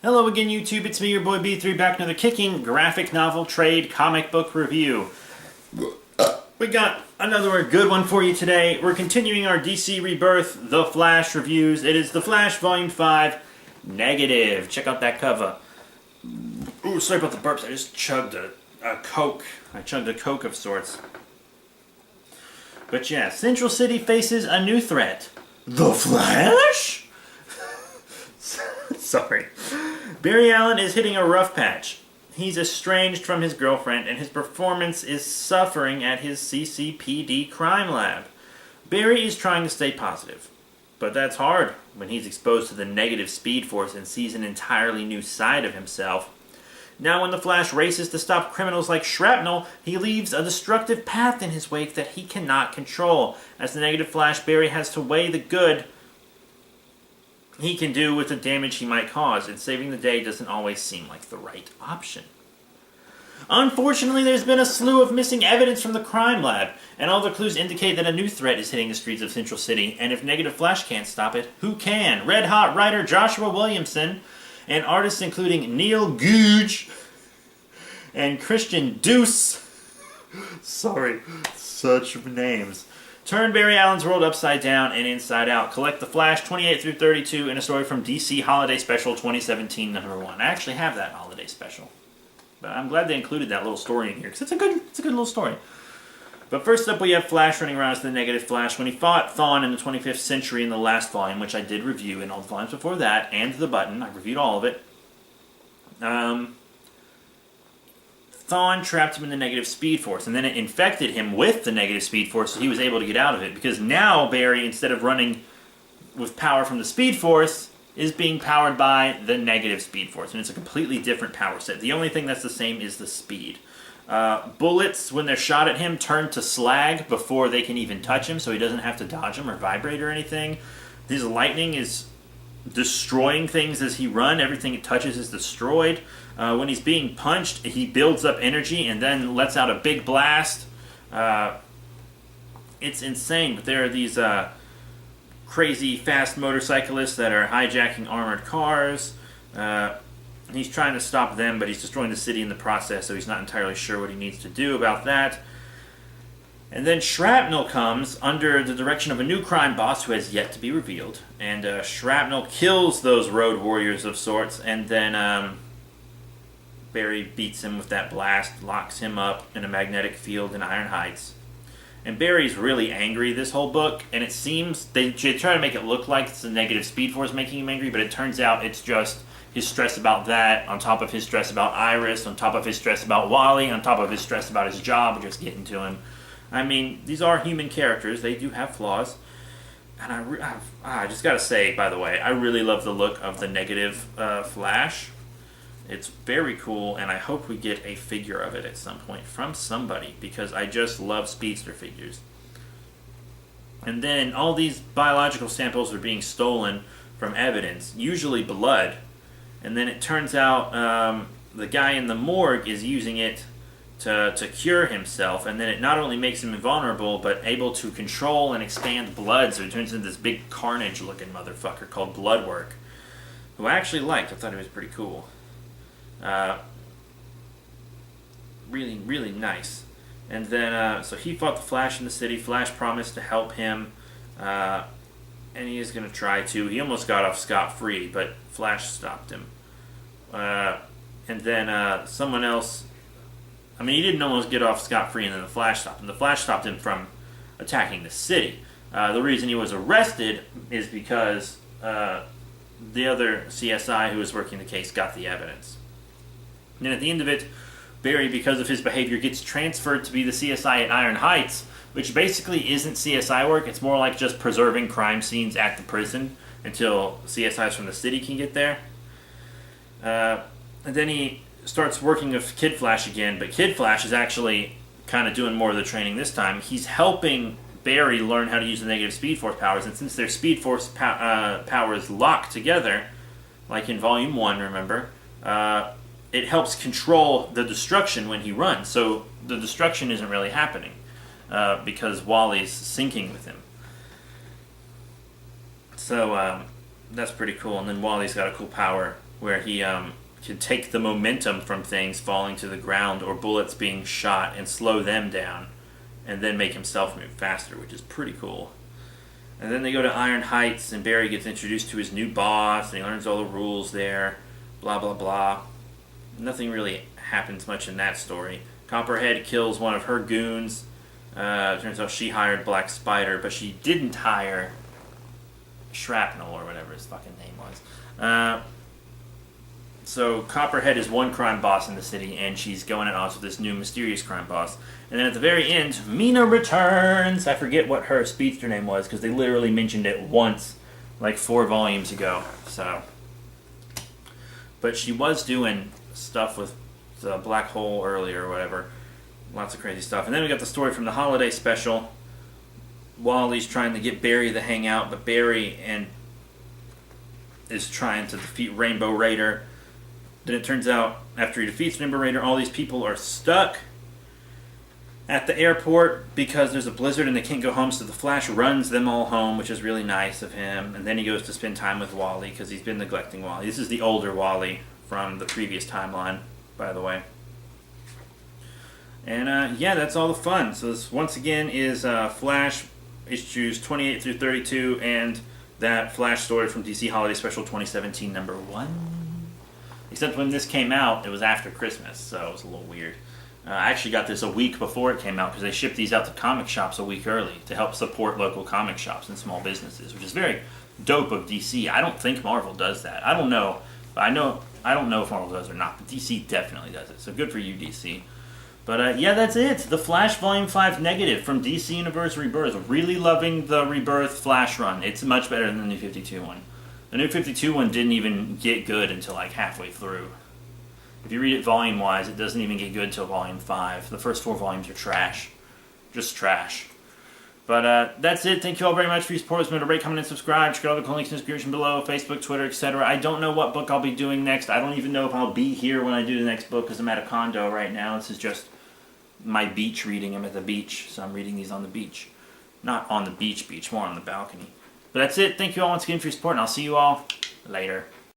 Hello again, YouTube. It's me, your boy B3, back with another kicking graphic novel trade comic book review. We got another good one for you today. We're continuing our DC Rebirth The Flash reviews. It is The Flash Volume 5 Negative. Check out that cover. Ooh, sorry about the burps. I just chugged a Coke. I chugged a Coke of sorts. But yeah, Central City faces a new threat. The Flash? Sorry. Barry Allen is hitting a rough patch. He's estranged from his girlfriend, and his performance is suffering at his CCPD crime lab. Barry is trying to stay positive, but that's hard when he's exposed to the negative Speed Force and sees an entirely new side of himself. Now when the Flash races to stop criminals like Shrapnel, he leaves a destructive path in his wake that he cannot control. As the negative Flash, Barry has to weigh the good he can do with the damage he might cause, and saving the day doesn't always seem like the right option. Unfortunately, there's been a slew of missing evidence from the crime lab, and all the clues indicate that a new threat is hitting the streets of Central City, and if Negative Flash can't stop it, who can? Red Hot writer Joshua Williamson, and artists including Neil Googe and Christian Deuce. Sorry, such names. Turn Barry Allen's world upside down and inside out. Collect The Flash 28 through 32 in a story from DC Holiday Special 2017 #1. I actually have that holiday special, but I'm glad they included that little story in here because it's a good little story. But first up, we have Flash running around as the Negative Flash when he fought Thawne in the 25th century in the last volume, which I did review, and all the volumes before that, and The Button. I reviewed all of it. Thawne trapped him in the negative Speed Force, and then it infected him with the negative Speed Force, so he was able to get out of it. Because now Barry, instead of running with power from the Speed Force, is being powered by the negative Speed Force, and it's a completely different power set. The only thing that's the same is the speed. Bullets, when they're shot at him, turn to slag before they can even touch him, so he doesn't have to dodge them or vibrate or anything. His lightning is destroying things as he runs. Everything it touches is destroyed. When he's being punched, he builds up energy and then lets out a big blast. It's insane, but there are these crazy fast motorcyclists that are hijacking armored cars. He's trying to stop them, but he's destroying the city in the process, so he's not entirely sure what he needs to do about that. And then Shrapnel comes under the direction of a new crime boss who has yet to be revealed. And Shrapnel kills those road warriors of sorts, and then Barry beats him with that blast, locks him up in a magnetic field in Iron Heights. And Barry's really angry this whole book, and it seems they try to make it look like it's the negative Speed Force making him angry, but it turns out it's just his stress about that, on top of his stress about Iris, on top of his stress about Wally, on top of his stress about his job just getting to him. I mean, these are human characters. They do have flaws. And I just gotta say, by the way, I really love the look of the negative Flash. It's very cool, and I hope we get a figure of it at some point from somebody, because I just love speedster figures. And then all these biological samples are being stolen from evidence, usually blood. And then it turns out the guy in the morgue is using it to cure himself, and then it not only makes him invulnerable, but able to control and expand blood, so he turns into this big Carnage-looking motherfucker called Bloodwork, who I actually liked. I thought he was pretty cool. Really, really nice. And then, so he fought the Flash in the city. Flash promised to help him, and he is going to try to. He almost got off scot-free, but Flash stopped him. And then someone else... I mean, he didn't almost get off scot-free, and then the Flash stopped him. The Flash stopped him from attacking the city. The reason he was arrested is because the other CSI who was working the case got the evidence. And then at the end of it, Barry, because of his behavior, gets transferred to be the CSI at Iron Heights, which basically isn't CSI work. It's more like just preserving crime scenes at the prison until CSIs from the city can get there. And then he starts working with Kid Flash again, but Kid Flash is actually kind of doing more of the training this time. He's helping Barry learn how to use the negative Speed Force powers, and since their Speed Force powers lock together, like in Volume 1, remember, it helps control the destruction when he runs. So the destruction isn't really happening because Wally's syncing with him. So that's pretty cool. And then Wally's got a cool power where he can take the momentum from things falling to the ground or bullets being shot and slow them down, and then make himself move faster, which is pretty cool. And then they go to Iron Heights, and Barry gets introduced to his new boss, and he learns all the rules there, blah blah blah. Nothing really happens much in that story. Copperhead kills one of her goons. Turns out she hired Black Spider, but she didn't hire Shrapnel, or whatever his fucking name was. So Copperhead is one crime boss in the city, and she's going at odds with this new mysterious crime boss. And then at the very end, Mina returns. I forget what her speedster name was, because they literally mentioned it once, like 4 volumes ago. So, but she was doing stuff with the black hole earlier, or whatever. Lots of crazy stuff. And then we got the story from the holiday special. Wally's trying to get Barry to hang out, but Barry is trying to defeat Rainbow Raider. Then it turns out, after he defeats Rainbow Raider, all these people are stuck at the airport because there's a blizzard and they can't go home, so the Flash runs them all home, which is really nice of him. And then he goes to spend time with Wally because he's been neglecting Wally. This is the older Wally from the previous timeline, by the way. And yeah, that's all the fun. So this, once again, is Flash issues 28 through 32 and that Flash story from DC Holiday Special 2017 number 1. Except when this came out, it was after Christmas, so it was a little weird. I actually got this a week before it came out because they shipped these out to comic shops a week early to help support local comic shops and small businesses, which is very dope of DC. I don't think Marvel does that. I don't know. I don't know if Marvel does or not, but DC definitely does it. So good for you, DC. But yeah, that's it. The Flash Volume 5 Negative from DC Universe Rebirth. Really loving the Rebirth Flash run. It's much better than the New 52 one. The New 52 one didn't even get good until like halfway through. If you read it volume-wise, it doesn't even get good until Volume 5. The first 4 volumes are trash. Just trash. But that's it. Thank you all very much for your support. Remember to rate, comment, and subscribe. Check out all the links in the description below. Facebook, Twitter, etc. I don't know what book I'll be doing next. I don't even know if I'll be here when I do the next book because I'm at a condo right now. This is just my beach reading. I'm at the beach, so I'm reading these on the beach. Not on the beach, more on the balcony. But that's it. Thank you all once again for your support, and I'll see you all later.